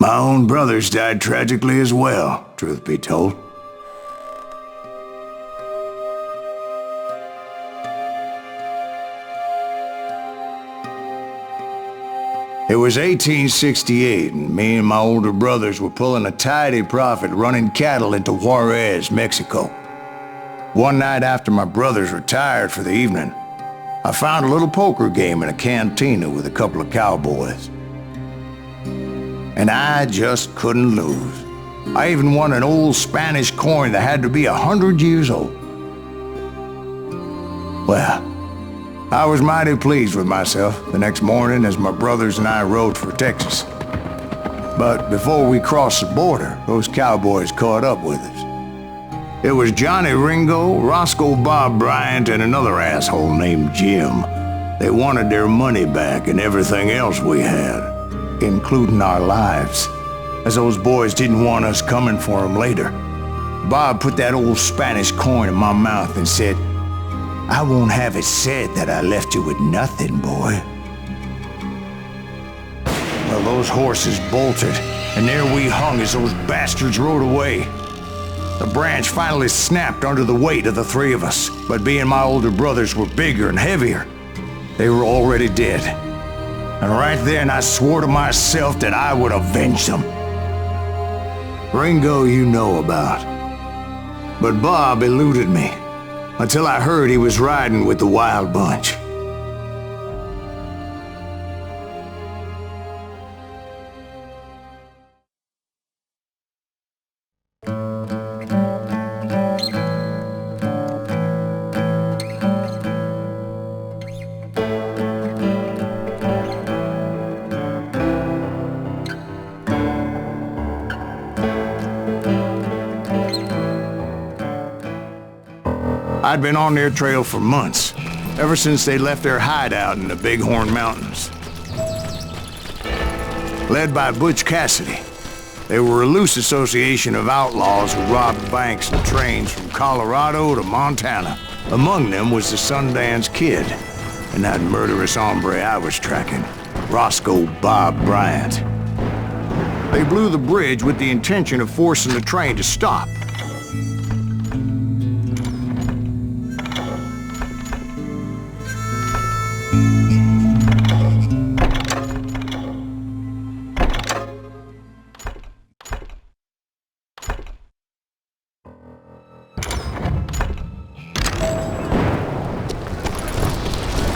My own brothers died tragically as well, truth be told. It was 1868, and me and my older brothers were pulling a tidy profit running cattle into Juarez, Mexico. One night after my brothers retired for the evening, I found a little poker game in a cantina with a couple of cowboys. And I just couldn't lose. I even won an old Spanish coin that had to be 100 years old. Well, I was mighty pleased with myself the next morning as my brothers and I rode for Texas. But before we crossed the border, those cowboys caught up with us. It was Johnny Ringo, Roscoe Bob Bryant, and another asshole named Jim. They wanted their money back and everything else we had, including our lives, as those boys didn't want us coming for them later. Bob put that old Spanish coin in my mouth and said, "I won't have it said that I left you with nothing, boy." Well, those horses bolted, and there we hung as those bastards rode away. The branch finally snapped under the weight of the three of us, but being my older brothers were bigger and heavier, they were already dead. And right then I swore to myself that I would avenge them. Ringo you know about. But Bob eluded me, until I heard he was riding with the Wild Bunch. I'd been on their trail for months, ever since they left their hideout in the Bighorn Mountains. Led by Butch Cassidy, they were a loose association of outlaws who robbed banks and trains from Colorado to Montana. Among them was the Sundance Kid, and that murderous hombre I was tracking, Roscoe Bob Bryant. They blew the bridge with the intention of forcing the train to stop.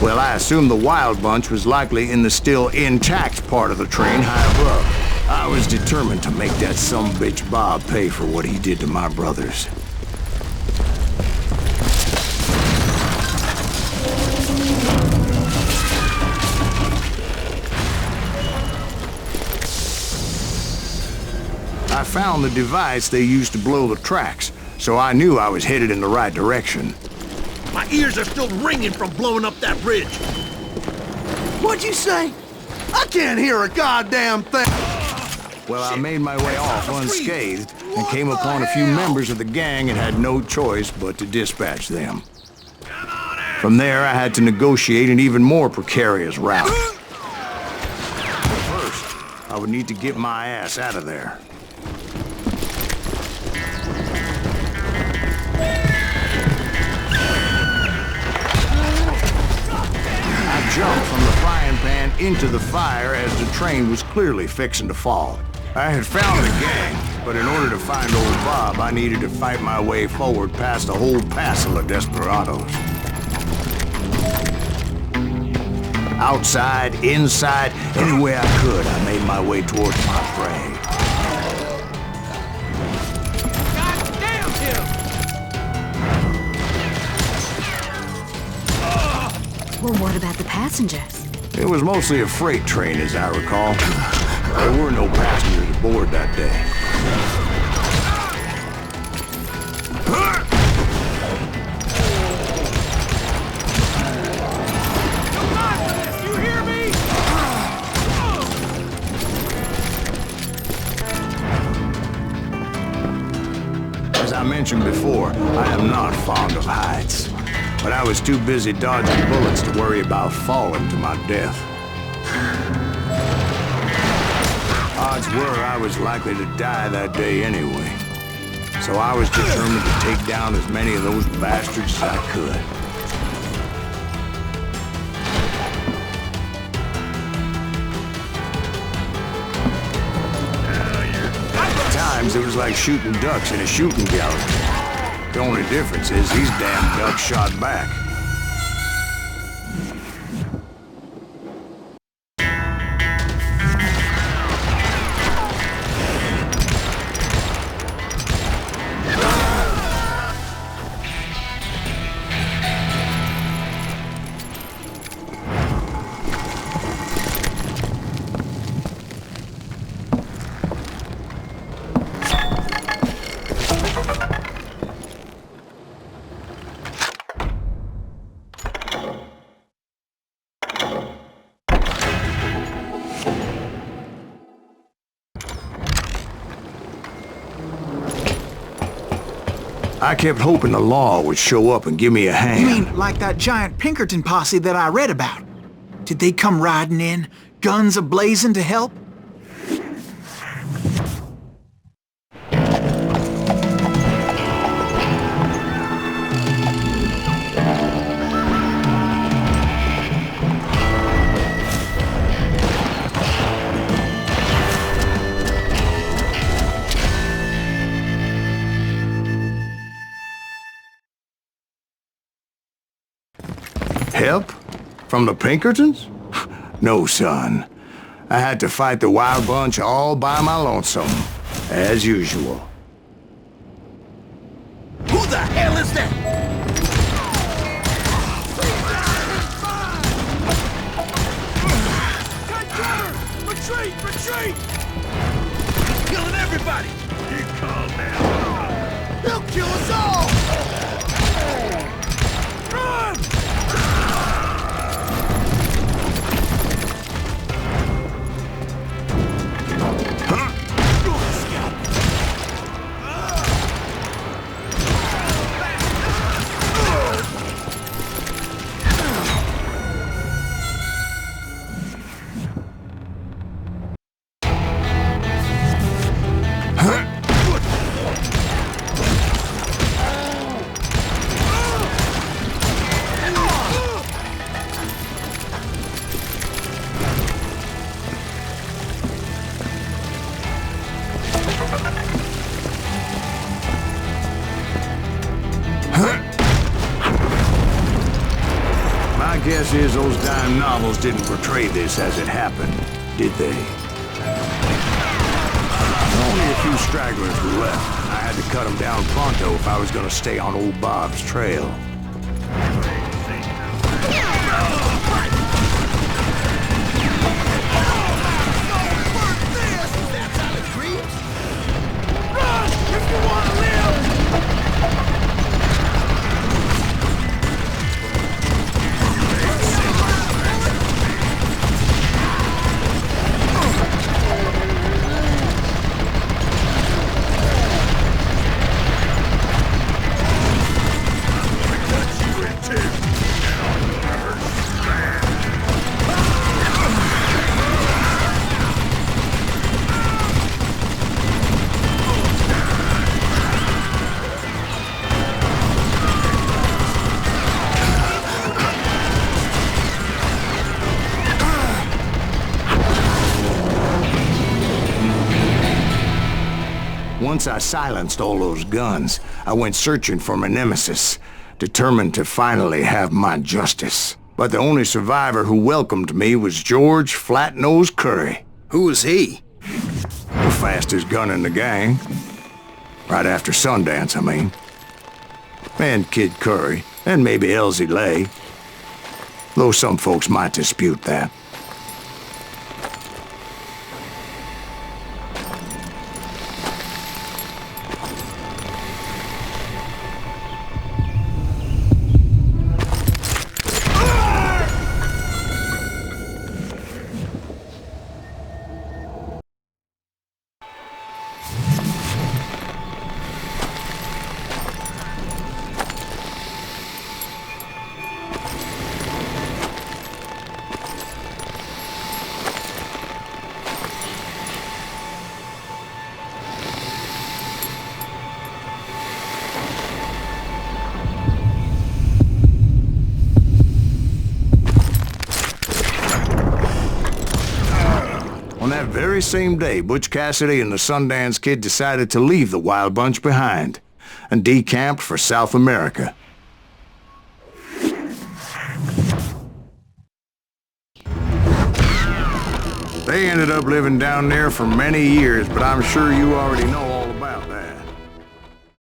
Well, I assumed the Wild Bunch was likely in the still intact part of the train high above. I was determined to make that sumbitch Bob pay for what he did to my brothers. I found the device they used to blow the tracks, so I knew I was headed in the right direction. My ears are still ringing from blowing up that bridge. What'd you say? I can't hear a goddamn thing. Well, I made my way off unscathed and came upon a few members of the gang and had no choice but to dispatch them. From there, I had to negotiate an even more precarious route. First, I would need to get my ass out of there. I jumped from the frying pan into the fire as the train was clearly fixing to fall. I had found the gang, but in order to find old Bob, I needed to fight my way forward past a whole passel of desperados. Outside, inside, any way I could, I made my way towards my prey. Goddamn him! Well, what about the passengers? It was mostly a freight train, as I recall. There were no passengers aboard that day. You hear me? As I mentioned before, I am not fond of heights. But I was too busy dodging bullets to worry about falling to my death. Odds were, I was likely to die that day anyway. So I was determined to take down as many of those bastards as I could. At times, it was like shooting ducks in a shooting gallery. The only difference is these damn ducks shot back. I kept hoping the law would show up and give me a hand. You mean like that giant Pinkerton posse that I read about? Did they come riding in, guns a-blazing to help? Help? From the Pinkertons? No, son. I had to fight the wild bunch all by my lonesome, as usual. Who the hell is that? Retreat! Retreat! He's killing everybody! You calm down. He'll kill us all! Run! Guess is those dime novels didn't portray this as it happened, did they? Only a few stragglers were left. I had to cut them down pronto if I was gonna stay on old Bob's trail. Run! If you want to live! Once I silenced all those guns, I went searching for my nemesis, determined to finally have my justice. But the only survivor who welcomed me was George Flat-Nosed Curry. Who was he? The fastest gun in the gang. Right after Sundance, I mean. And Kid Curry, and maybe Elsie Lay. Though some folks might dispute that. very same day, Butch Cassidy and the Sundance Kid decided to leave the Wild Bunch behind and decamped for South America. They ended up living down there for many years, but I'm sure you already know